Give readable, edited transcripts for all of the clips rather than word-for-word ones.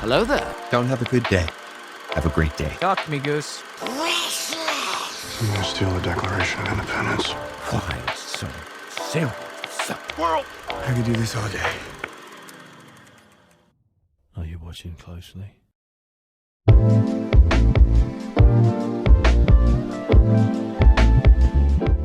Hello there. Don't have a good day. Have a great day. Talk to me, Goose. I'm gonna steal the Declaration of Independence. Why so serious? World! I could do this all day. Are you watching closely?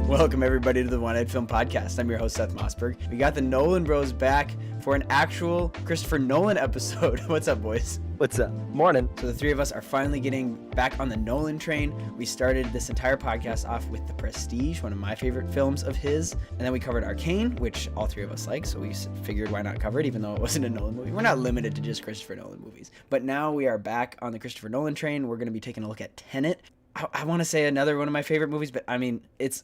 Welcome everybody to the One-Eyed Film Podcast. I'm your host, Seth Mossberg. We got the Nolan Bros back for an actual Christopher Nolan episode. What's up, boys? What's up? Morning. So the three of us are finally getting back on the Nolan train. We started this entire podcast off with The Prestige, one of my favorite films of his. And then we covered Arcane, which all three of us like. So we figured why not cover it, even though it wasn't a Nolan movie. We're not limited to just Christopher Nolan movies. But now we are back on the Christopher Nolan train. We're going to be taking a look at Tenet. I want to say another one of my favorite movies, but I mean, it's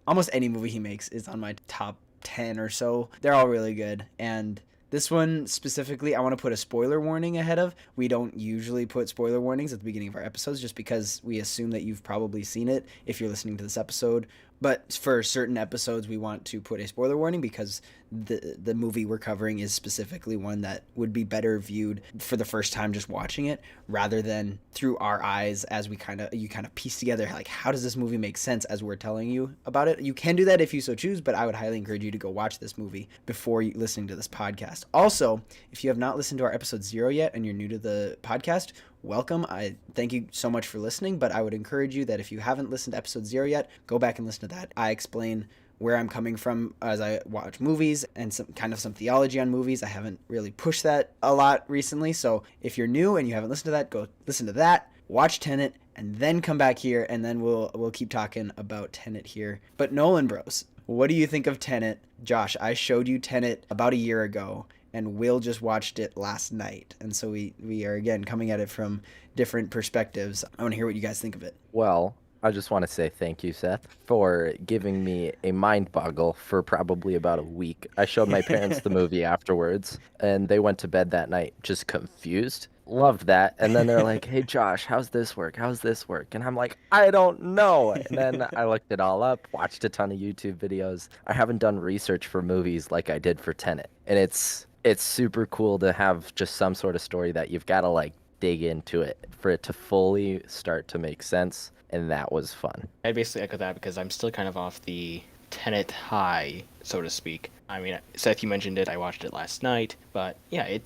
almost any movie he makes is on my top 10 or so. They're all really good. And this one specifically, I want to put a spoiler warning ahead of. We don't usually put spoiler warnings at the beginning of our episodes just because we assume that you've probably seen it if you're listening to this episode. But for certain episodes, we want to put a spoiler warning because the movie we're covering is specifically one that would be better viewed for the first time just watching it rather than through our eyes as you kind of piece together, like, how does this movie make sense as we're telling you about it. You can do that if you so choose, but I would highly encourage you to go watch this movie before listening to this podcast. Also, if you have not listened to our episode 0 yet and you're new to the podcast, welcome. I thank you so much for listening, but I would encourage you that if you haven't listened to episode 0 yet, go back and listen to that. I explain where I'm coming from as I watch movies and some theology on movies. I haven't really pushed that a lot recently, so if you're new and you haven't listened to that, go listen to that, watch Tenet, and then come back here, and then we'll keep talking about Tenet here. But Nolan Bros, what do you think of Tenet? Josh, I showed you Tenet about a year ago, and Will just watched it last night. And so we are, again, coming at it from different perspectives. I want to hear what you guys think of it. Well, I just want to say thank you, Seth, for giving me a mind boggle for probably about a week. I showed my parents the movie afterwards, and they went to bed that night just confused. Loved that. And then they're like, hey, Josh, how's this work? How's this work? And I'm like, I don't know. And then I looked it all up, watched a ton of YouTube videos. I haven't done research for movies like I did for Tenet. And it's super cool to have just some sort of story that you've got to like dig into it for it to fully start to make sense. And that was fun. I basically echo that because I'm still kind of off the Tenet high, so to speak. I mean, Seth, you mentioned it. I watched it last night, but yeah, it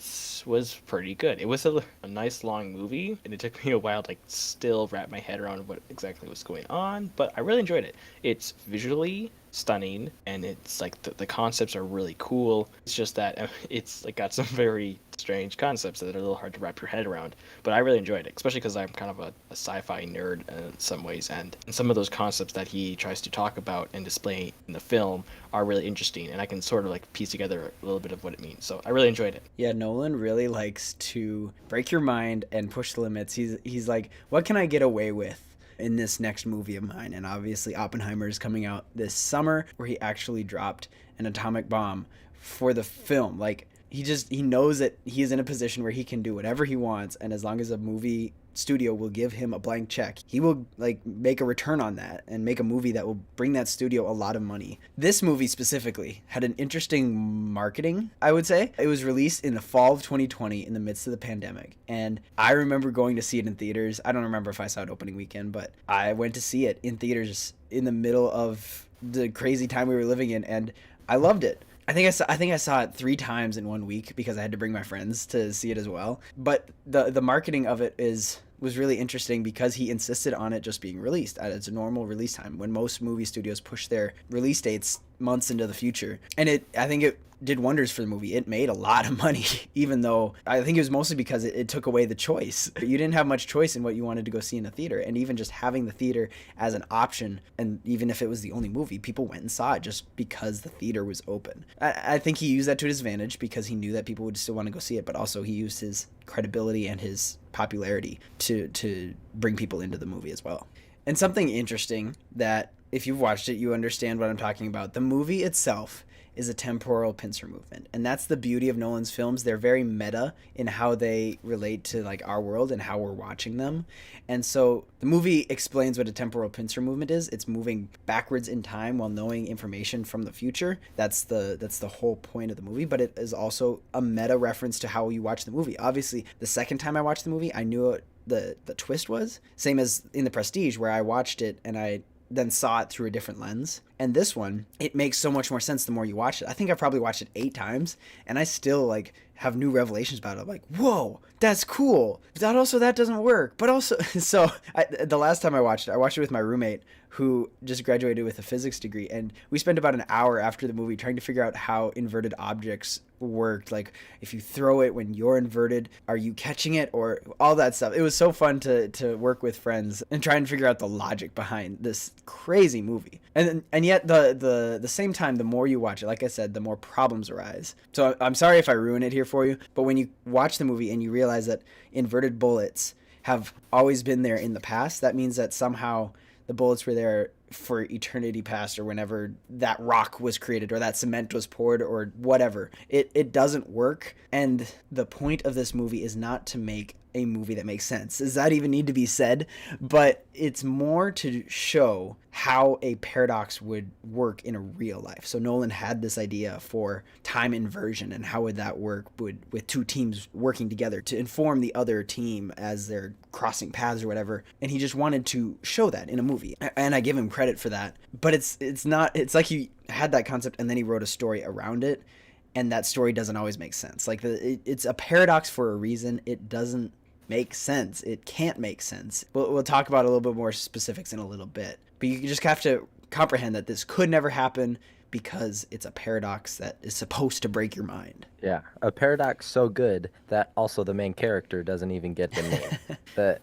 was pretty good. It was a nice long movie, and it took me a while to still wrap my head around what exactly was going on, but I really enjoyed it. It's visually stunning, and it's like the concepts are really cool. It's just that it's got some very strange concepts that are a little hard to wrap your head around, but I really enjoyed it, especially because I'm kind of a sci-fi nerd in some ways, and some of those concepts that he tries to talk about and display in the film are really interesting, and I can sort of piece together a little bit of what it means. So I really enjoyed it. Yeah, Nolan really likes to break your mind and push the limits. He's like, what can I get away with in this next movie of mine? And obviously Oppenheimer is coming out this summer, where he actually dropped an atomic bomb for the film. He knows that he is in a position where he can do whatever he wants, and as long as a movie studio will give him a blank check, he will make a return on that and make a movie that will bring that studio a lot of money. This movie specifically had an interesting marketing, I would say. It was released in the fall of 2020 in the midst of the pandemic, and I remember going to see it in theaters. I don't remember if I saw it opening weekend, but I went to see it in theaters in the middle of the crazy time we were living in, and I loved it. I think I saw it 3 times in 1 week because I had to bring my friends to see it as well. But the marketing of it was really interesting because he insisted on it just being released at its normal release time, when most movie studios push their release dates months into the future. And I think it did wonders for the movie. It made a lot of money, even though I think it was mostly because it took away the choice. You didn't have much choice in what you wanted to go see in a theater, and even just having the theater as an option, and even if it was the only movie, people went and saw it just because the theater was open. I think he used that to his advantage because he knew that people would still want to go see it, but also he used his credibility and his popularity to bring people into the movie as well. And something interesting that if you've watched it, you understand what I'm talking about. The movie itself is a temporal pincer movement. And that's the beauty of Nolan's films. They're very meta in how they relate to like our world and how we're watching them. And so the movie explains what a temporal pincer movement is. It's moving backwards in time while knowing information from the future. That's the whole point of the movie, but it is also a meta reference to how you watch the movie. Obviously, the second time I watched the movie, I knew what the twist was. Same as in The Prestige, where I watched it and I then saw it through a different lens. And this one, it makes so much more sense the more you watch it. I think I've probably watched it 8 times, and I still like have new revelations about it. I'm like, whoa, that's cool. But that doesn't work. But also, the last time I watched it with my roommate who just graduated with a physics degree, and we spent about an hour after the movie trying to figure out how inverted objects worked. Like, if you throw it when you're inverted, are you catching it, or all that stuff. It was so fun to work with friends and try and figure out the logic behind this crazy movie. And yet the same time, the more you watch it, like I said, the more problems arise. So I'm sorry if I ruin it here for you, but when you watch the movie and you realize that inverted bullets have always been there in the past, that means that somehow the bullets were there for eternity past, or whenever that rock was created or that cement was poured or whatever. It doesn't work. And the point of this movie is not to make a movie that makes sense. Does that even need to be said? But it's more to show how a paradox would work in a real life. So Nolan had this idea for time inversion, and how would that work with two teams working together to inform the other team as they're crossing paths or whatever. And he just wanted to show that in a movie. And I give him credit for that. But it's like he had that concept and then he wrote a story around it, and that story doesn't always make sense. Like it's a paradox for a reason. It doesn't make sense. It can't make sense. We'll talk about a little bit more specifics in a little bit. But you just have to comprehend that this could never happen because it's a paradox that is supposed to break your mind. Yeah, a paradox so good that also the main character doesn't even get the name.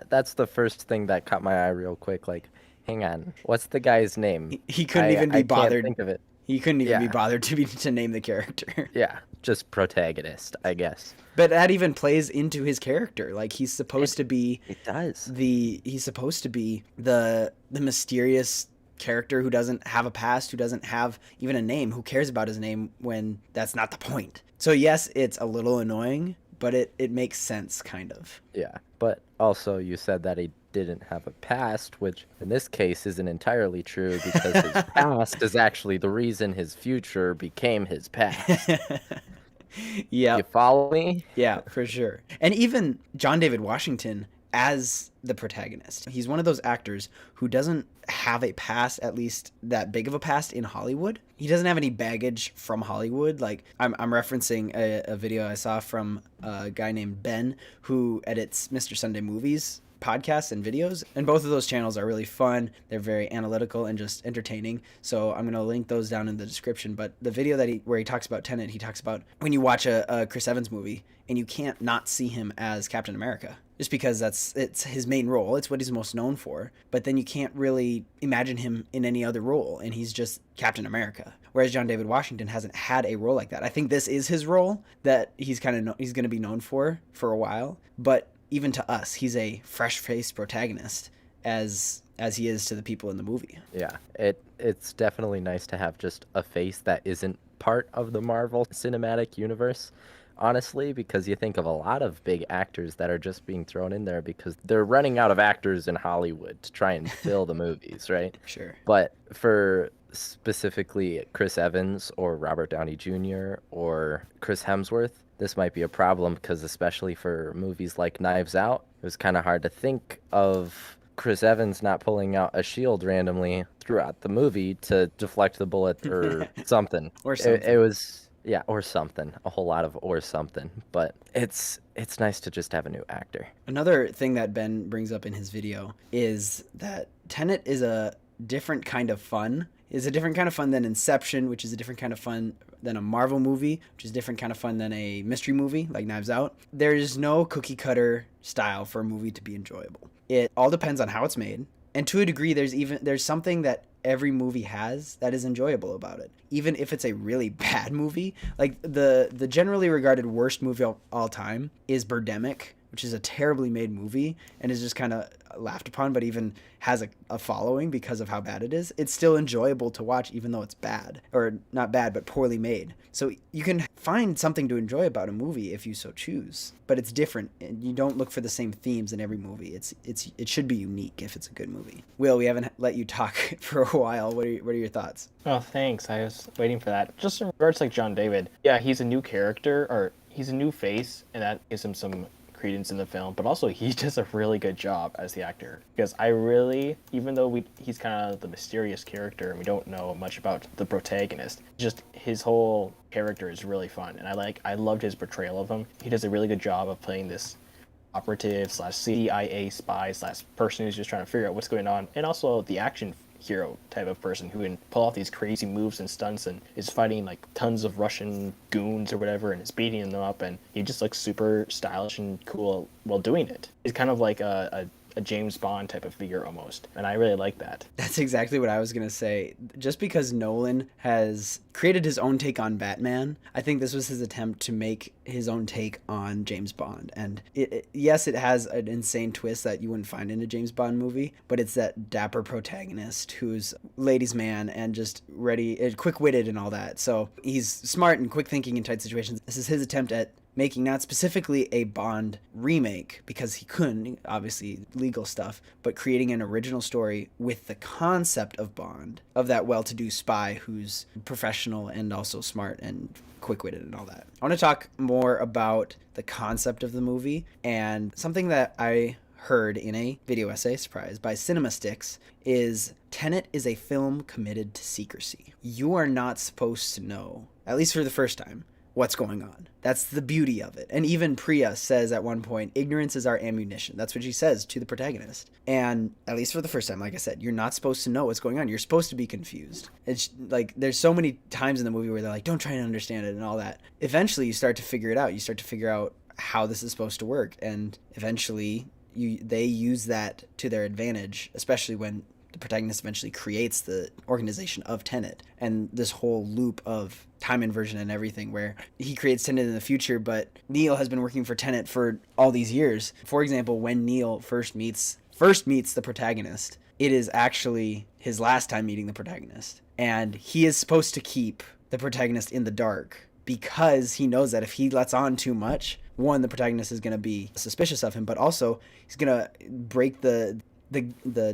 That's the first thing that caught my eye real quick. Like, hang on, what's the guy's name? He couldn't even be bothered. I can't think of it. He couldn't even be bothered to name the character. Yeah, just protagonist, I guess. But that even plays into his character. Like, he's supposed to be. It does. He's supposed to be the mysterious character who doesn't have a past, who doesn't have even a name, who cares about his name when that's not the point. So yes, it's a little annoying, but it makes sense, kind of. Yeah, but also you said that he didn't have a past, which in this case isn't entirely true, because his past is actually the reason his future became his past. Yeah. You follow me? Yeah, for sure. And even John David Washington as the protagonist, he's one of those actors who doesn't have a past, at least that big of a past, in Hollywood. He doesn't have any baggage from Hollywood. Like, I'm referencing a video I saw from a guy named Ben who edits Mr. Sunday Movies podcasts and videos, and both of those channels are really fun. They're very analytical and just entertaining, so I'm going to link those down in the description. But the video where he talks about Tenet, he talks about when you watch a Chris Evans movie and you can't not see him as Captain America, just because it's his main role, it's what he's most known for, but then you can't really imagine him in any other role, and he's just Captain America. Whereas John David Washington hasn't had a role like that. I think this is his role that he's going to be known for a while, but even to us, he's a fresh-faced protagonist as he is to the people in the movie. Yeah, it's definitely nice to have just a face that isn't part of the Marvel Cinematic Universe, honestly, because you think of a lot of big actors that are just being thrown in there because they're running out of actors in Hollywood to try and fill the movies, right? Sure. But for specifically Chris Evans or Robert Downey Jr. or Chris Hemsworth, this might be a problem, because especially for movies like Knives Out, it was kind of hard to think of Chris Evans not pulling out a shield randomly throughout the movie to deflect the bullet or something. Or something. It was, yeah, or something. A whole lot of or something. But it's nice to just have a new actor. Another thing that Ben brings up in his video is that Tenet is a different kind of fun. Is a different kind of fun than Inception, which is a different kind of fun than a Marvel movie, which is a different kind of fun than a mystery movie like Knives Out. There's no cookie cutter style for a movie to be enjoyable. It all depends on how it's made. And to a degree, there's something that every movie has that is enjoyable about it. Even if it's a really bad movie, like the generally regarded worst movie of all time is Birdemic, which is a terribly made movie and is just kind of laughed upon, but even has a following because of how bad it is, it's still enjoyable to watch even though it's bad, or not bad but poorly made. So you can find something to enjoy about a movie if you so choose, but it's different, and you don't look for the same themes in every movie. It should be unique if it's a good movie. Will, we haven't let you talk for a while. What are your thoughts? Oh, thanks. I was waiting for that. Just in regards to, like, John David, yeah, he's a new character, or he's a new face, and that gives him some credence in the film, but also he does a really good job as the actor, because I really, even though he's kind of the mysterious character and we don't know much about the protagonist, just his whole character is really fun, and I loved his portrayal of him. He does a really good job of playing this operative slash CIA spy slash person who's just trying to figure out what's going on, and also the action hero type of person who can pull off these crazy moves and stunts and is fighting like tons of Russian goons or whatever and is beating them up, and he just looks super stylish and cool while doing it. It's kind of like a James Bond type of figure almost, and I really like that. That's exactly what I was going to say. Just because Nolan has created his own take on Batman, I think this was his attempt to make his own take on James Bond. And yes, it has an insane twist that you wouldn't find in a James Bond movie, but it's that dapper protagonist who's ladies' man and just ready, quick-witted and all that. So he's smart and quick-thinking in tight situations. This is his attempt at making not specifically a Bond remake, because he couldn't, obviously legal stuff, but creating an original story with the concept of Bond, of that well-to-do spy who's professional and also smart and quick-witted and all that. I want to talk more about the concept of the movie, and something that I heard in a video essay, surprise, by Cinema Sticks, is Tenet is a film committed to secrecy. You are not supposed to know, at least for the first time, what's going on. That's the beauty of it. And even Priya says at one point, ignorance is our ammunition. That's what she says to the protagonist. And at least for the first time, like I said, you're not supposed to know what's going on. You're supposed to be confused. It's like, there's so many times in the movie where they're like, don't try to understand it and all that. Eventually you start to figure it out. You start to figure out how this is supposed to work. And eventually they use that to their advantage, especially when the protagonist eventually creates the organization of Tenet, and this whole loop of time inversion and everything where he creates Tenet in the future, but Neil has been working for Tenet for all these years. For example, when Neil first meets the protagonist, it is actually his last time meeting the protagonist, and he is supposed to keep the protagonist in the dark because he knows that if he lets on too much, one, the protagonist is going to be suspicious of him, but also he's going to break the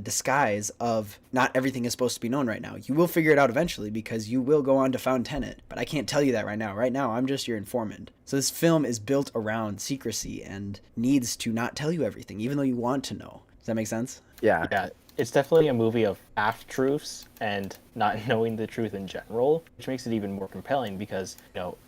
disguise of not everything is supposed to be known right now. You will figure it out eventually because you will go on to found Tenet, but I can't tell you that right now. Right now, I'm just your informant. So this film is built around secrecy and needs to not tell you everything, even though you want to know. Does that make sense? Yeah, it's definitely a movie of half-truths and not knowing the truth in general, which makes it even more compelling because,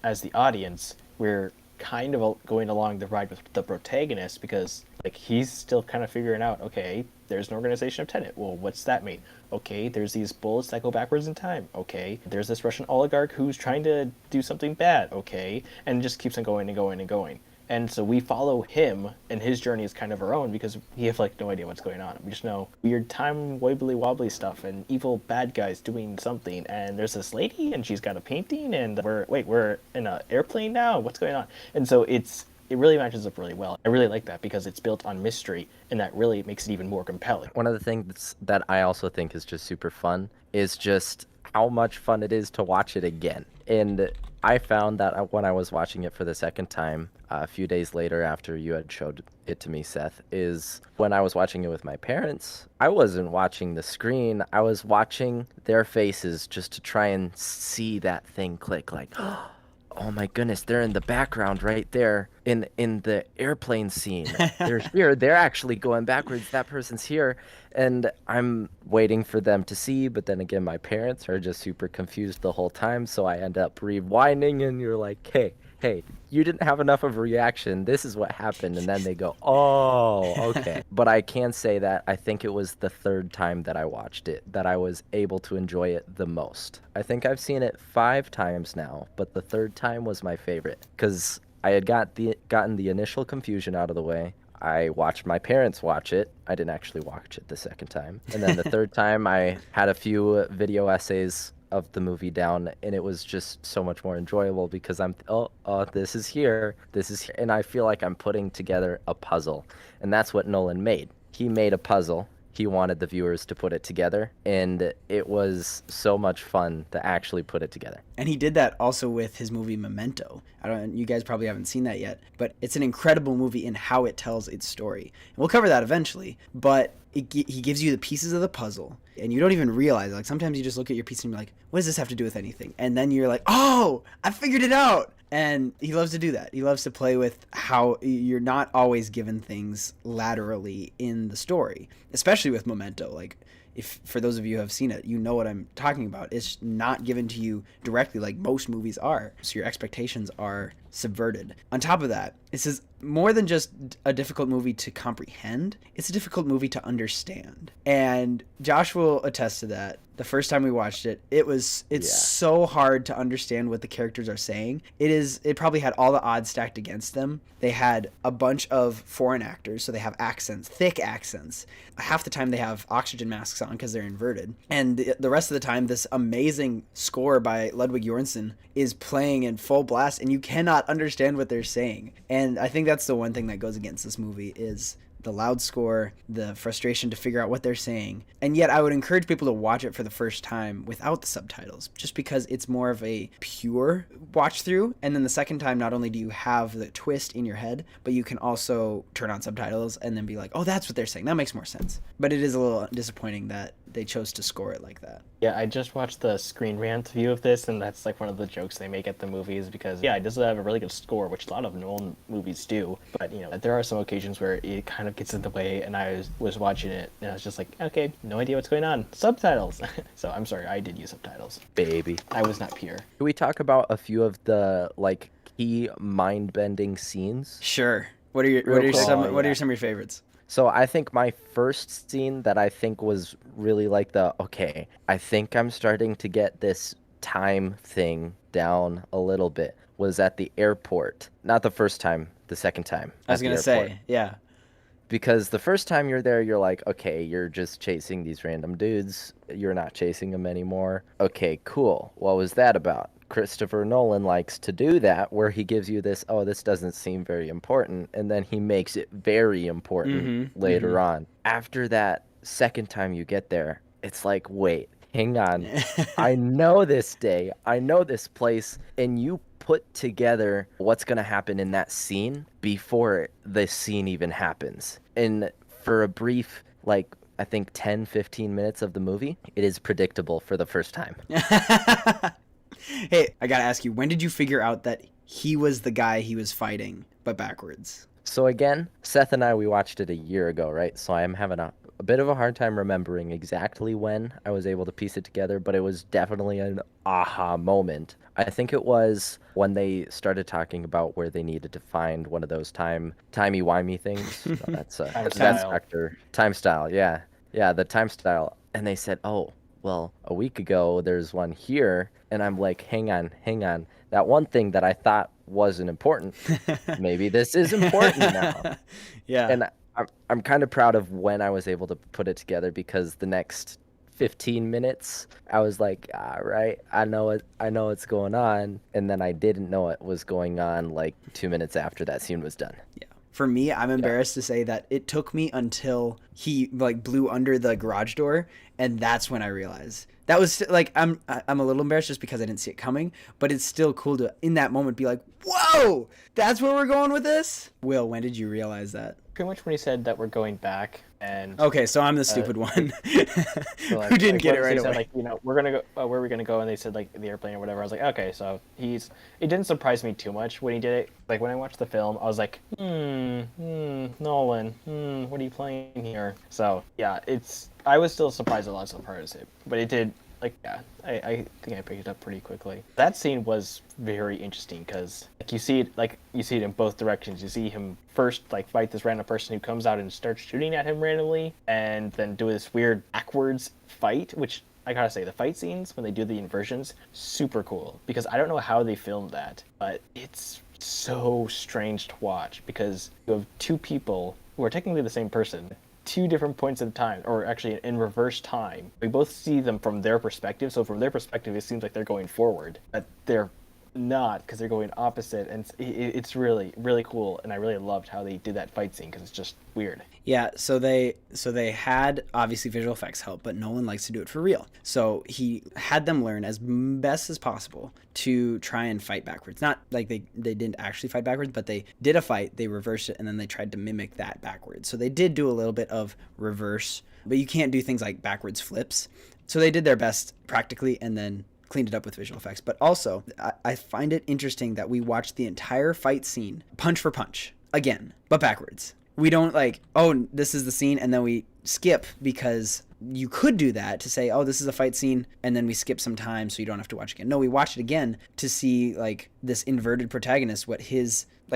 as the audience, we're kind of going along the ride with the protagonist because, like, he's still kind of figuring out, okay, there's an organization of Tenet. Well, what's that mean? Okay, there's these bullets that go backwards in time. Okay, there's this Russian oligarch who's trying to do something bad. Okay, and it just keeps on going and going and going. And so we follow him, and his journey is kind of our own because we have like no idea what's going on. We just know weird time wibbly wobbly stuff and evil bad guys doing something. And there's this lady, and she's got a painting, and we're in an airplane now. What's going on? And so it really matches up really well. I really like that because it's built on mystery, and that really makes it even more compelling. One of the things that I also think is just super fun is just how much fun it is to watch it again. And I found that when I was watching it for the second time, a few days later after you had showed it to me, Seth, is when I was watching it with my parents, I wasn't watching the screen. I was watching their faces just to try and see that thing click, like, oh my goodness, they're in the background right there in the airplane scene. They're here. They're actually going backwards. That person's here. And I'm waiting for them to see, but then again, my parents are just super confused the whole time. So I end up rewinding, and you're like, hey, you didn't have enough of a reaction. This is what happened. And then they go, oh, okay. But I can say that I think it was the third time that I watched it that I was able to enjoy it the most. I think I've seen it 5 times now, but the third time was my favorite because I had gotten the initial confusion out of the way. I watched my parents watch it. I didn't actually watch it the second time. And then the third time, I had a few video essays of the movie down, and it was just so much more enjoyable because this is here, and I feel like I'm putting together a puzzle, and that's what Nolan made. He made a puzzle. He wanted the viewers to put it together, and it was so much fun to actually put it together. And he did that also with his movie Memento. You guys probably haven't seen that yet, but it's an incredible movie in how it tells its story. And we'll cover that eventually, but he gives you the pieces of the puzzle, and you don't even realize it. Like, sometimes you just look at your piece and you're like, what does this have to do with anything? And then you're like, oh, I figured it out. And he loves to do that. He loves to play with how you're not always given things laterally in the story, especially with Memento. Like, if for those of you who have seen it, you know what I'm talking about. It's not given to you directly like most movies are. So your expectations are subverted. On top of that, this is more than just a difficult movie to comprehend. It's a difficult movie to understand. And Josh will attest to that. The first time we watched it, it's so hard to understand what the characters are saying. It probably had all the odds stacked against them. They had a bunch of foreign actors, so they have accents, thick accents. Half the time they have oxygen masks on because they're inverted. And the rest of the time, this amazing score by Ludwig Göransson is playing in full blast, and you cannot understand what they're saying. And I think that's the one thing that goes against this movie is the loud score, the frustration to figure out what they're saying. And yet I would encourage people to watch it for the first time without the subtitles, just because it's more of a pure watch through. And then the second time, not only do you have the twist in your head, but you can also turn on subtitles and then be like, oh, that's what they're saying. That makes more sense. But it is a little disappointing that they chose to score it like that. Yeah, I just watched the Screen Rant view of this, and that's like one of the jokes they make at the movies because, yeah, it does have a really good score, which a lot of Nolan movies do. But, you know, there are some occasions where it kind of gets in the way, and I was watching it, and I was just like, okay, no idea what's going on. Subtitles. So I'm sorry, I did use subtitles. Baby. I was not pure. Can we talk about a few of the, like, key mind-bending scenes? Sure. What are some of your favorites? So I think my first scene that I think was really like okay, I think I'm starting to get this time thing down a little bit was at the airport. Not the first time, the second time. I was going to say, yeah. Because the first time you're there, you're like, okay, you're just chasing these random dudes. You're not chasing them anymore. Okay, cool. What was that about? Christopher Nolan likes to do that, where he gives you this, oh, this doesn't seem very important, and then he makes it very important later on. After that second time you get there, it's like, wait, hang on. I know this day. I know this place, and you put together what's going to happen in that scene before the scene even happens. And for a brief, like, I think 10, 15 minutes of the movie, it is predictable for the first time. Hey, I gotta ask you, when did you figure out that he was the guy he was fighting, but backwards? So again, Seth and I, we watched it a year ago, right? So I am having a bit of a hard time remembering exactly when I was able to piece it together, but it was definitely an aha moment. I think it was when they started talking about where they needed to find one of those timey-wimey things. No, that's Dr. Time Style, yeah. Yeah, the Time Style. And they said, oh, well, a week ago, there's one here. And I'm like, hang on. That one thing that I thought wasn't important, maybe this is important now. Yeah. And I'm kind of proud of when I was able to put it together, because the next 15 minutes, I was like, all right, I know what's going on. And then I didn't know it was going on like 2 minutes after that scene was done. Yeah. For me, I'm embarrassed to say that it took me until he like blew under the garage door, and that's when I realized. That was like, I'm a little embarrassed just because I didn't see it coming, but it's still cool to in that moment be like, whoa, that's where we're going with this? Will, when did you realize that? Pretty much when he said that we're going back, and okay, so I'm the stupid one so like, who didn't get it right away. Said, like, you know, we're gonna go. Where are we gonna go? And they said like the airplane or whatever. I was like, okay, so it didn't surprise me too much when he did it. Like when I watched the film, I was like, Nolan, what are you playing here? So yeah, I was still surprised a lot so far as it, but it did. Like, yeah, I think I picked it up pretty quickly. That scene was very interesting because you see it in both directions. You see him first like fight this random person who comes out and starts shooting at him randomly, and then do this weird backwards fight, which I gotta say, the fight scenes when they do the inversions, super cool, because I don't know how they filmed that, but it's so strange to watch because you have two people who are technically the same person two different points in time, or actually in reverse time. We both see them from their perspective, so from their perspective, it seems like they're going forward, but they're not, because they're going opposite, and it's really, really cool, and I really loved how they did that fight scene, because it's just weird. Yeah, so they had obviously visual effects help, but Nolan likes to do it for real. So he had them learn as best as possible to try and fight backwards. Not like they didn't actually fight backwards, but they did a fight, they reversed it, and then they tried to mimic that backwards. So they did do a little bit of reverse, but you can't do things like backwards flips. So they did their best practically, and then cleaned it up with visual effects. But also, I find it interesting that we watched the entire fight scene punch for punch again, but backwards. We don't like, oh, this is the scene, and then we skip, because you could do that to say, oh, this is a fight scene, and then we skip some time so you don't have to watch it again. No, we watch it again to see like this inverted protagonist,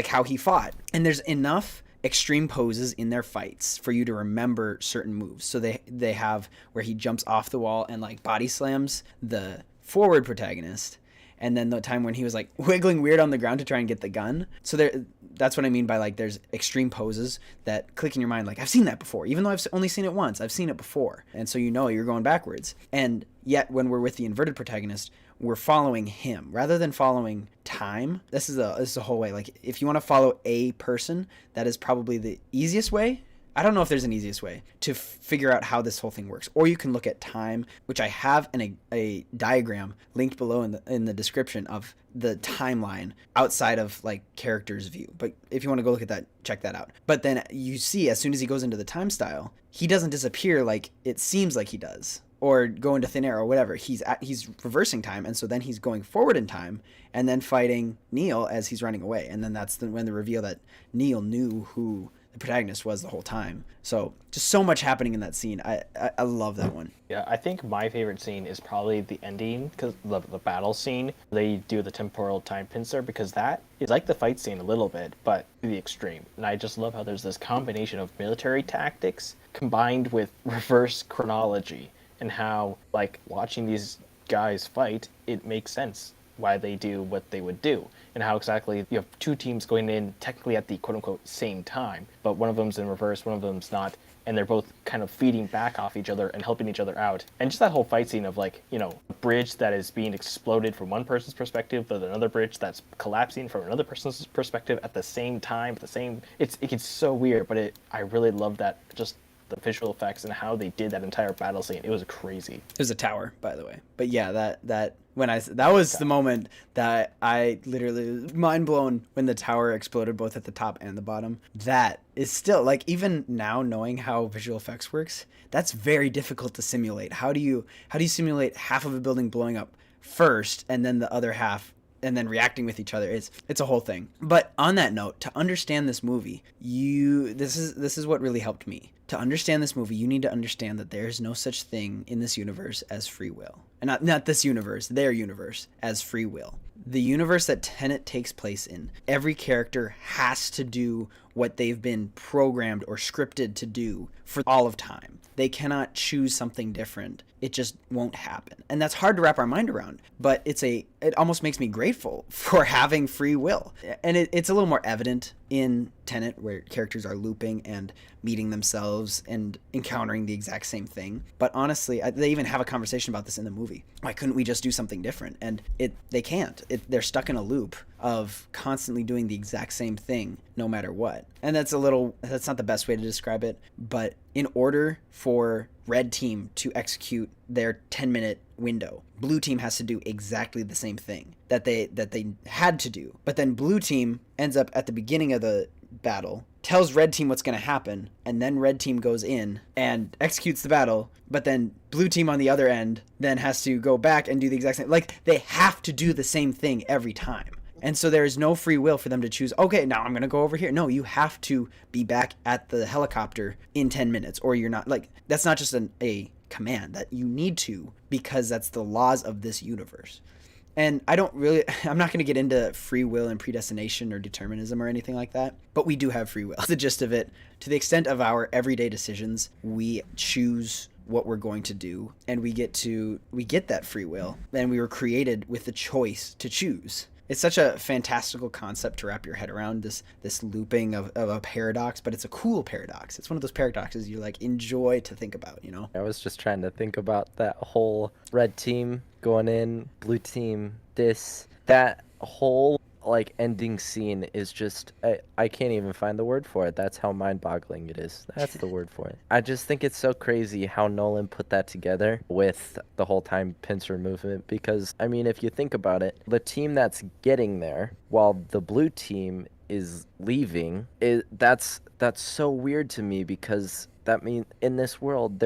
how he fought. And there's enough extreme poses in their fights for you to remember certain moves. So they have where he jumps off the wall and like body slams the forward protagonist, and then the time when he was like wiggling weird on the ground to try and get the gun. So that's what I mean by like there's extreme poses that click in your mind, like I've seen that before, even though I've only seen it once, I've seen it before. And so you're going backwards. And yet when we're with the inverted protagonist, we're following him rather than following time. This is a whole way. Like if you want to follow a person, that is probably the easiest way. I don't know if there's an easiest way to figure out how this whole thing works. Or you can look at time, which I have in a diagram linked below in the description of the timeline outside of like character's view. But if you want to go look at that, check that out. But then you see as soon as he goes into the time style, he doesn't disappear like it seems like he does, or go into thin air or whatever. He's reversing time, and so then he's going forward in time and then fighting Neil as he's running away. And then that's when the reveal that Neil knew who the protagonist was the whole time. So just so much happening in that scene. I love that one. Yeah, I think my favorite scene is probably the ending, because the battle scene. They do the temporal time pincer, because that is like the fight scene a little bit, but to the extreme. And I just love how there's this combination of military tactics combined with reverse chronology, and how like watching these guys fight, it makes sense why they do what they would do, and how exactly you have two teams going in technically at the quote-unquote same time, but one of them's in reverse, one of them's not, and they're both kind of feeding back off each other and helping each other out. And just that whole fight scene of like, a bridge that is being exploded from one person's perspective, but another bridge that's collapsing from another person's perspective at the same time, it gets so weird, but I really love that, just the visual effects and how they did that entire battle scene. It was crazy. It was a tower, by the way. But yeah, that was the moment that I literally was mind blown when the tower exploded both at the top and the bottom. That is still like, even now knowing how visual effects works, that's very difficult to simulate. How do you simulate half of a building blowing up first and then the other half and then reacting with each other? It's a whole thing. But on that note, to understand this movie, this is what really helped me. To understand this movie, you need to understand that there's no such thing in this universe as free will. And not this universe, their universe, as free will. The universe that Tenet takes place in, every character has to do what they've been programmed or scripted to do for all of time. They cannot choose something different. It just won't happen. And that's hard to wrap our mind around, but it almost makes me grateful for having free will. And it's a little more evident in Tenet, where characters are looping and meeting themselves and encountering the exact same thing. But honestly, they even have a conversation about this in the movie. Why couldn't we just do something different? And they can't. They're stuck in a loop of constantly doing the exact same thing no matter what. And that's not the best way to describe it, but in order for red team to execute their 10-minute window, blue team has to do exactly the same thing that they had to do. But then blue team ends up at the beginning of the battle, tells red team what's going to happen, and then red team goes in and executes the battle, but then blue team on the other end then has to go back and do the exact same. Like, they have to do the same thing every time. And so there is no free will for them to choose, okay, now I'm going to go over here. No, you have to be back at the helicopter in 10 minutes, or you're not. Like, that's not just a command that you need to, because that's the laws of this universe. And I'm not going to get into free will and predestination or determinism or anything like that, but we do have free will. That's the gist of it. To the extent of our everyday decisions, we choose what we're going to do, and we get that free will, and we were created with the choice to choose. It's such a fantastical concept to wrap your head around, this looping of a paradox, but it's a cool paradox. It's one of those paradoxes you like enjoy to think about, you know? I was just trying to think about that whole red team going in, blue team, that whole like ending scene is just I can't even find the word for it. That's how mind-boggling it is. That's the word for it. I just think it's so crazy how Nolan put that together with the whole time pincer movement, because I mean, if you think about it, the team that's getting there while the blue team is leaving, that's so weird to me, because that means in this world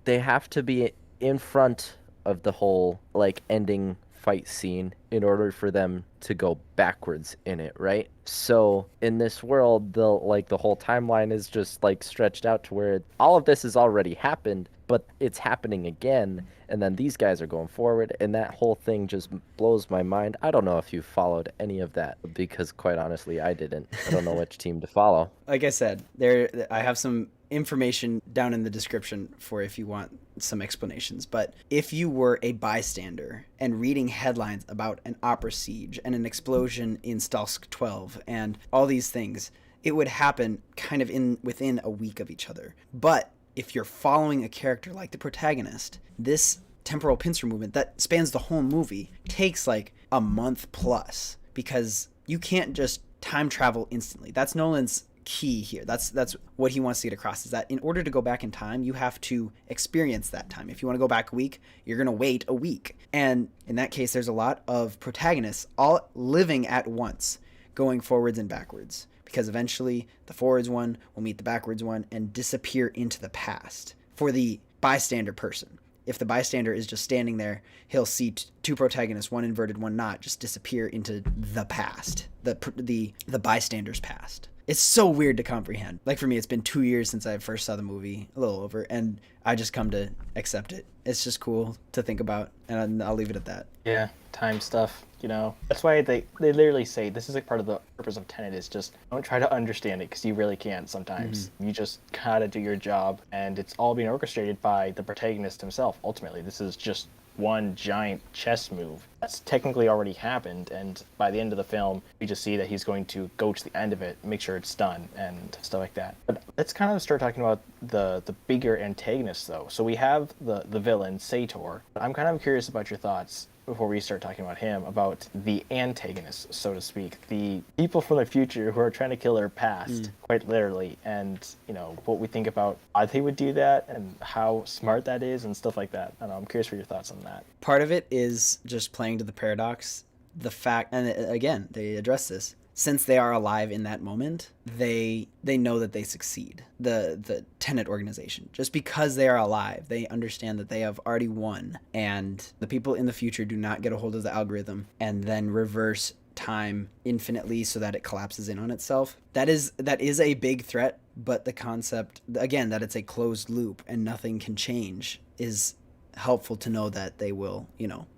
they have to be in front of the whole like ending fight scene in order for them to go backwards in it, right? So in this world, the whole timeline is just like stretched out to where all of this has already happened, but it's happening again, and then these guys are going forward, and that whole thing just blows my mind. I don't know if you followed any of that, because quite honestly, I didn't. I don't know which team to follow. Like I said, I have some information down in the description for if you want some explanations. But if you were a bystander and reading headlines about an opera siege and an explosion in Stalsk 12 and all these things, it would happen kind of within a week of each other. But if you're following a character like the protagonist, this temporal pincer movement that spans the whole movie takes like a month plus, because you can't just time travel instantly. That's Nolan's key here. That's what he wants to get across, is that in order to go back in time, you have to experience that time. If you want to go back a week, you're going to wait a week. And in that case, there's a lot of protagonists all living at once, going forwards and backwards, because eventually the forwards one will meet the backwards one and disappear into the past. For the bystander person, if the bystander is just standing there, he'll see two protagonists, one inverted, one not, just disappear into the past, the bystander's past. It's so weird to comprehend. Like for me, it's been 2 years since I first saw the movie, a little over, and I just come to accept it. It's just cool to think about, and I'll leave it at that. Yeah, time stuff, you know. That's why they literally say this is like part of the purpose of Tenet is just don't try to understand it, because you really can't sometimes. You just gotta do your job, and it's all being orchestrated by the protagonist himself. Ultimately, this is just one giant chess move that's technically already happened, and by the end of the film we just see that he's going to go to the end of it, make sure it's done and stuff like that. But let's kind of start talking about the bigger antagonists though. So we have the villain Sator. I'm kind of curious about your thoughts before we start talking about him, about the antagonists, so to speak, the people from the future who are trying to kill our past, quite literally, and you know what we think about why they would do that and how smart that is and stuff like that. I don't know, I'm curious for your thoughts on that. Part of it is just playing to the paradox, the fact, and again they address this, since they are alive in that moment, they know that they succeed. The Tenet organization, just because they are alive, they understand that they have already won, and the people in the future do not get a hold of the algorithm and then reverse time infinitely so that it collapses in on itself. That is a big threat, but the concept, again, that it's a closed loop and nothing can change is helpful to know that they will,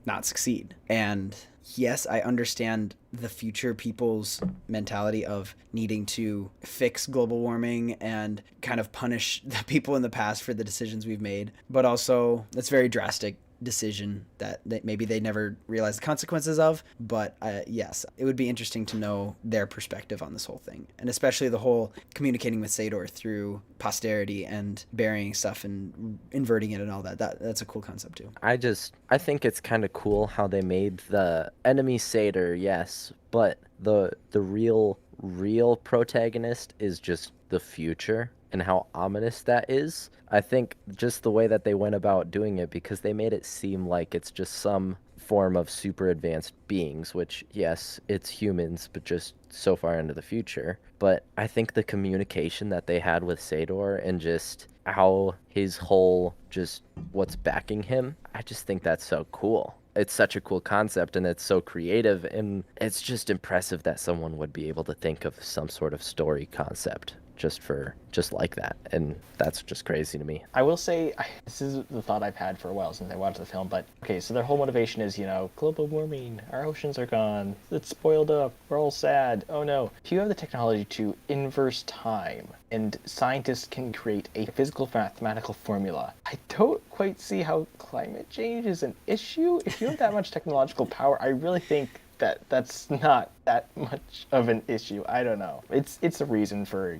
not succeed. And yes, I understand the future people's mentality of needing to fix global warming and kind of punish the people in the past for the decisions we've made, but also that's very drastic decision that maybe they never realized the consequences of. But yes, it would be interesting to know their perspective on this whole thing, and especially the whole communicating with Sador through posterity and burying stuff and inverting it and all that. That's a cool concept too. I think it's kind of cool how they made the enemy Sator, yes, but the real protagonist is just the future, and how ominous that is. I think just the way that they went about doing it, because they made it seem like it's just some form of super advanced beings, which yes, it's humans, but just so far into the future. But I think the communication that they had with Sador and just how his whole, just what's backing him, I just think that's so cool. It's such a cool concept, and it's so creative, and it's just impressive that someone would be able to think of some sort of story concept just like that, and that's just crazy to me. I will say, this is the thought I've had for a while since I watched the film, but okay, so their whole motivation is, global warming, our oceans are gone, it's spoiled up, we're all sad, oh no. If you have the technology to inverse time, and scientists can create a physical mathematical formula, I don't quite see how climate change is an issue. If you have that much technological power, I really think that's not that much of an issue. I don't know. It's a reason for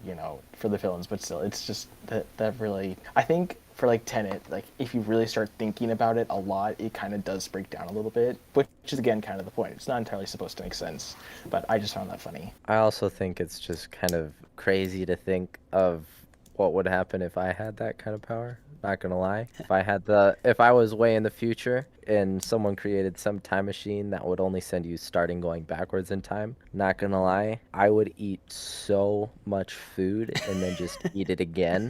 for the villains, but still, it's just that really. I think for like Tenet, like if you really start thinking about it a lot, it kind of does break down a little bit, which is again kind of the point. It's not entirely supposed to make sense, but I just found that funny. I also think it's just kind of crazy to think of what would happen if I had that kind of power. Not gonna lie. If I was way in the future and someone created some time machine that would only send you starting going backwards in time, not gonna lie, I would eat so much food and then just eat it again.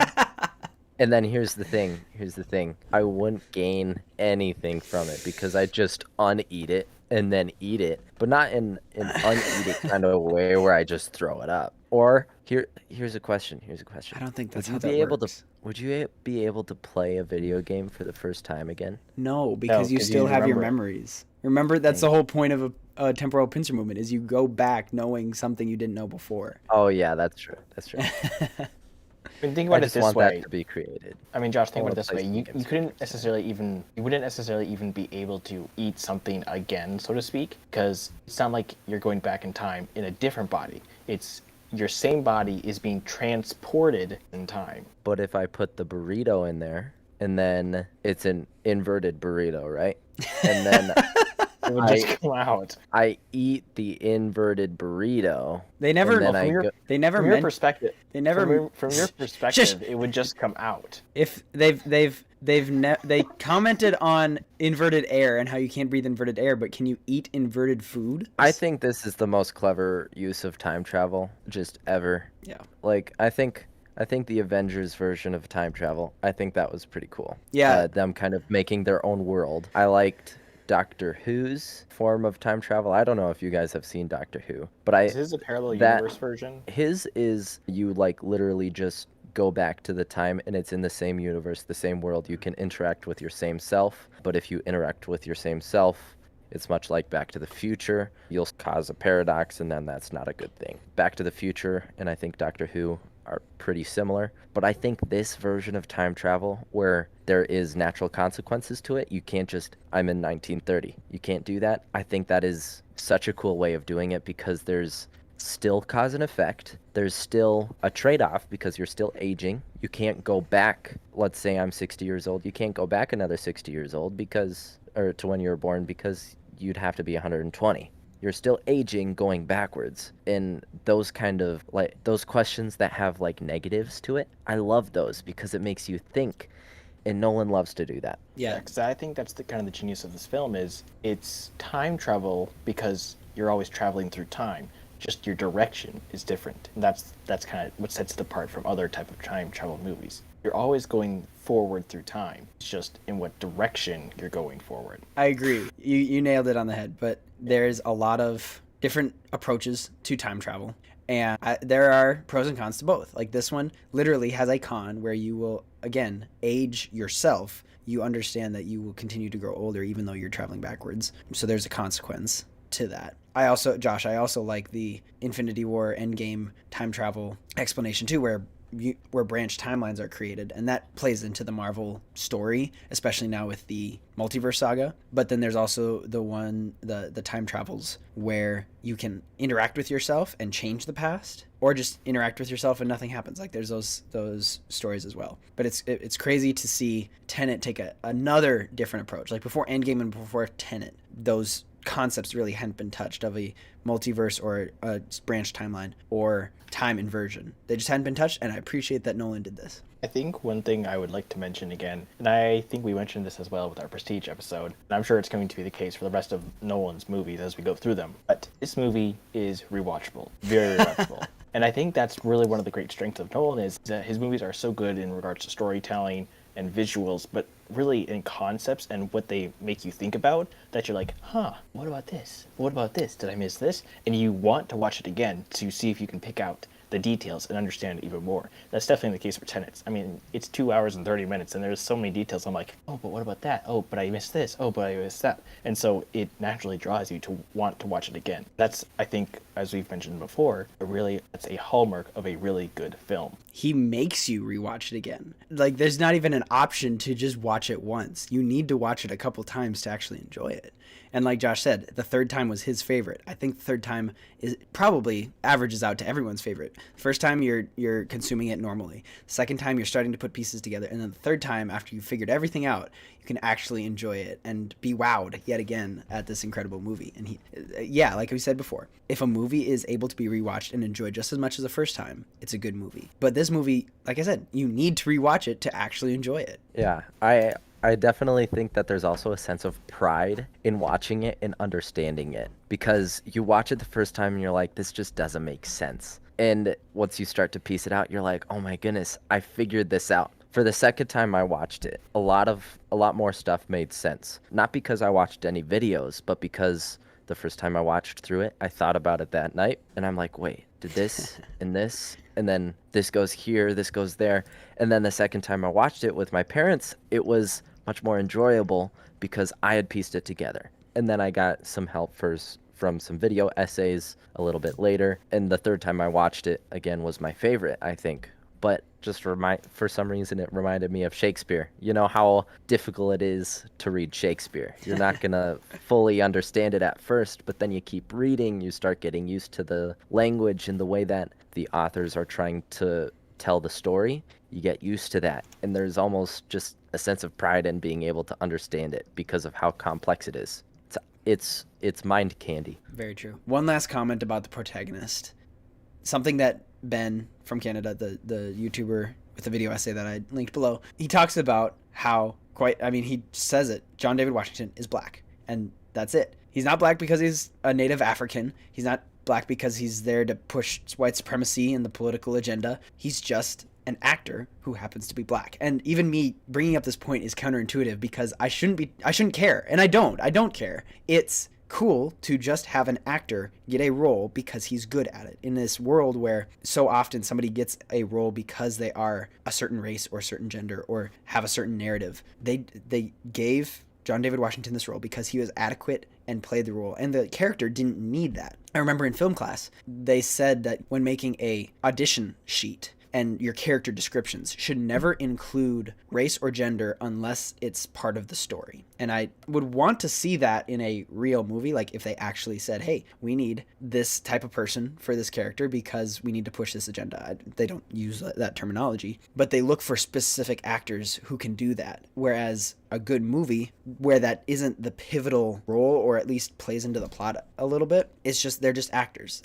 And then here's the thing. I wouldn't gain anything from it because I just uneat it and then eat it, but not in an uneat it kind of a way where I just throw it up. Or here's a question. I don't think that's how Would that you be able works. to would you be able to play a video game for the first time again? No, because you 'cause you still have your remember it. memories. Remember, that's the whole point of a temporal pincer movement is you go back knowing something you didn't know before. Oh yeah, that's true. I mean, think I about it just this want way. that to be created. I mean, Josh, think I about it wanna this play way. some You games wouldn't necessarily even be able to eat something again, so to speak, because it's not like you're going back in time in a different body. It's your same body is being transported in time. But if I put the burrito in there and then it's an inverted burrito, right? And then It would just come out. I eat the inverted burrito. They never. And then Well, I from your- go, They never From your meant. perspective, They never. from your perspective, it would just come out. If they commented on inverted air and how you can't breathe inverted air, but can you eat inverted food? I think this is the most clever use of time travel just ever. Yeah. Like I think the Avengers version of time travel, I think that was pretty cool. Yeah. Them kind of making their own world. I liked Doctor Who's form of time travel. I don't know if you guys have seen Doctor Who, but Is this a parallel that- universe version? his is you like literally just go back to the time and it's in the same universe, the same world. You can interact with your same self, but if you interact with your same self, it's much like Back to the Future. You'll cause a paradox and then that's not a good thing. Back to the Future and I think Doctor Who are pretty similar, but I think this version of time travel where there is natural consequences to it, you can't just, I'm in 1930. You can't do that. I think that is such a cool way of doing it because there's still cause and effect. There's still a trade-off because you're still aging. You can't go back. Let's say I'm 60 years old. You can't go back another 60 years old or to when you were born because you'd have to be 120. You're still aging going backwards. And those kind of like those questions that have like negatives to it, I love those because it makes you think. And Nolan loves to do that. Yeah. Because I think that's the kind of the genius of this film is it's time travel because you're always traveling through time. Just your direction is different. And that's kind of what sets it apart from other type of time travel movies. You're always going forward through time. It's just in what direction you're going forward. I agree. You nailed it on the head, but there's a lot of different approaches to time travel. And there are pros and cons to both. Like this one literally has a con where you will, again, age yourself. You understand that you will continue to grow older even though you're traveling backwards. So there's a consequence to that. Josh, I also like the Infinity War Endgame time travel explanation too, where branch timelines are created, and that plays into the Marvel story, especially now with the multiverse saga. But then there's also the time travels where you can interact with yourself and change the past, or just interact with yourself and nothing happens. Like there's those stories as well. But it's crazy to see Tenet take another different approach. Like before Endgame and before Tenet, those concepts really hadn't been touched of a multiverse or a branch timeline or time inversion. They just hadn't been touched, and I appreciate that Nolan did this. I think one thing I would like to mention again, and I think we mentioned this as well with our Prestige episode, and I'm sure it's going to be the case for the rest of Nolan's movies as we go through them, but this movie is rewatchable, very rewatchable. And I think that's really one of the great strengths of Nolan is that his movies are so good in regards to storytelling and visuals, but really in concepts and what they make you think about, that you're like, what about this? What about this? Did I miss this? And you want to watch it again to see if you can pick out the details and understand it even more. That's definitely the case for Tenet. I mean, it's 2 hours and 30 minutes, and there's so many details. I'm like, oh, but what about that? Oh, but I missed this. Oh, but I missed that. And so it naturally draws you to want to watch it again. That's, I think, as we've mentioned before, that's a hallmark of a really good film. He makes you rewatch it again. Like, there's not even an option to just watch it once. You need to watch it a couple times to actually enjoy it. And like Josh said, the third time was his favorite. I think the third time is probably averages out to everyone's favorite. The first time you're consuming it normally. The second time you're starting to put pieces together. And then the third time, after you've figured everything out, you can actually enjoy it and be wowed yet again at this incredible movie. And like we said before, if a movie is able to be rewatched and enjoyed just as much as the first time, it's a good movie. But this movie, like I said, you need to rewatch it to actually enjoy it. Yeah, I definitely think that there's also a sense of pride in watching it and understanding it, because you watch it the first time and you're like, this just doesn't make sense. And once you start to piece it out, you're like, oh my goodness, I figured this out. For the second time I watched it, a lot more stuff made sense. Not because I watched any videos, but because the first time I watched through it, I thought about it that night, and I'm like, wait, did this and this, and then this goes here, this goes there. And then the second time I watched it with my parents, it was much more enjoyable because I had pieced it together. And then I got some help from some video essays a little bit later. And the third time I watched it, again, was my favorite, I think. But just for some reason, it reminded me of Shakespeare. You know how difficult it is to read Shakespeare. You're not going to fully understand it at first, but then you keep reading, you start getting used to the language and the way that the authors are trying to tell the story. You get used to that. And there's almost just a sense of pride in being able to understand it because of how complex it is. It's mind candy. Very true. One last comment about the protagonist. Something that Ben from Canada, the YouTuber with the video essay that I linked below, he talks about how he says it, John David Washington is black, and that's it. He's not black because he's a native African. He's not black because he's there to push white supremacy and the political agenda. He's just an actor who happens to be black. And even me bringing up this point is counterintuitive because I shouldn't care. And I don't care. It's cool to just have an actor get a role because he's good at it. In this world where so often somebody gets a role because they are a certain race or certain gender or have a certain narrative, they gave John David Washington this role because he was adequate and played the role, and the character didn't need that. I remember in film class, they said that when making a audition sheet, and your character descriptions should never include race or gender unless it's part of the story. And I would want to see that in a real movie, like if they actually said, hey, we need this type of person for this character because we need to push this agenda. They don't use that terminology, but they look for specific actors who can do that. Whereas a good movie where that isn't the pivotal role, or at least plays into the plot a little bit, it's just, they're just actors.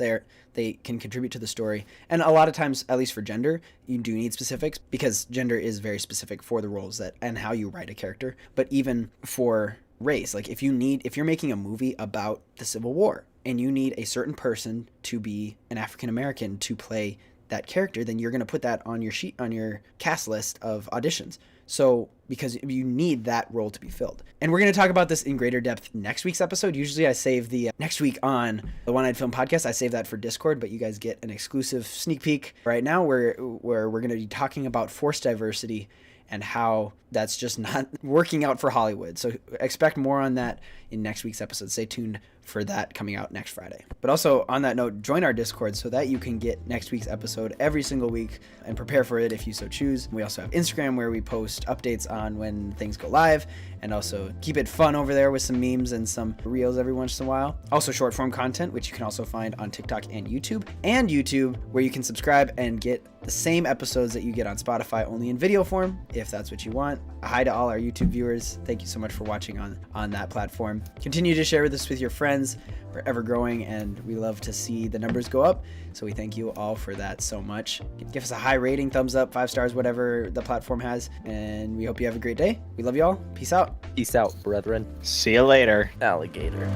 They can contribute to the story. And a lot of times, at least for gender, you do need specifics because gender is very specific for the roles and how you write a character. But even for race, like if you're making a movie about the Civil War and you need a certain person to be an African American to play that character, then you're going to put that on your sheet, on your cast list of auditions. So, because you need that role to be filled. And we're going to talk about this in greater depth next week's episode. Usually I save the next week on the One Eyed Film Podcast. I save that for Discord, but you guys get an exclusive sneak peek right now where we're going to be talking about forced diversity and how that's just not working out for Hollywood. So expect more on that in next week's episode. Stay tuned for that coming out next Friday. But also on that note, join our Discord so that you can get next week's episode every single week and prepare for it if you so choose. We also have Instagram where we post updates on when things go live, and also keep it fun over there with some memes and some reels every once in a while. Also short form content, which you can also find on TikTok and YouTube, where you can subscribe and get the same episodes that you get on Spotify, only in video form, if that's what you want. A hi to all our YouTube viewers. Thank you so much for watching on that platform. Continue to share this with your friends. We're ever growing, and we love to see the numbers go up. So we thank you all for that so much. Give us a high rating, thumbs up, 5 stars, whatever the platform has. And we hope you have a great day. We love you all. Peace out. Peace out, brethren. See you later. Alligator.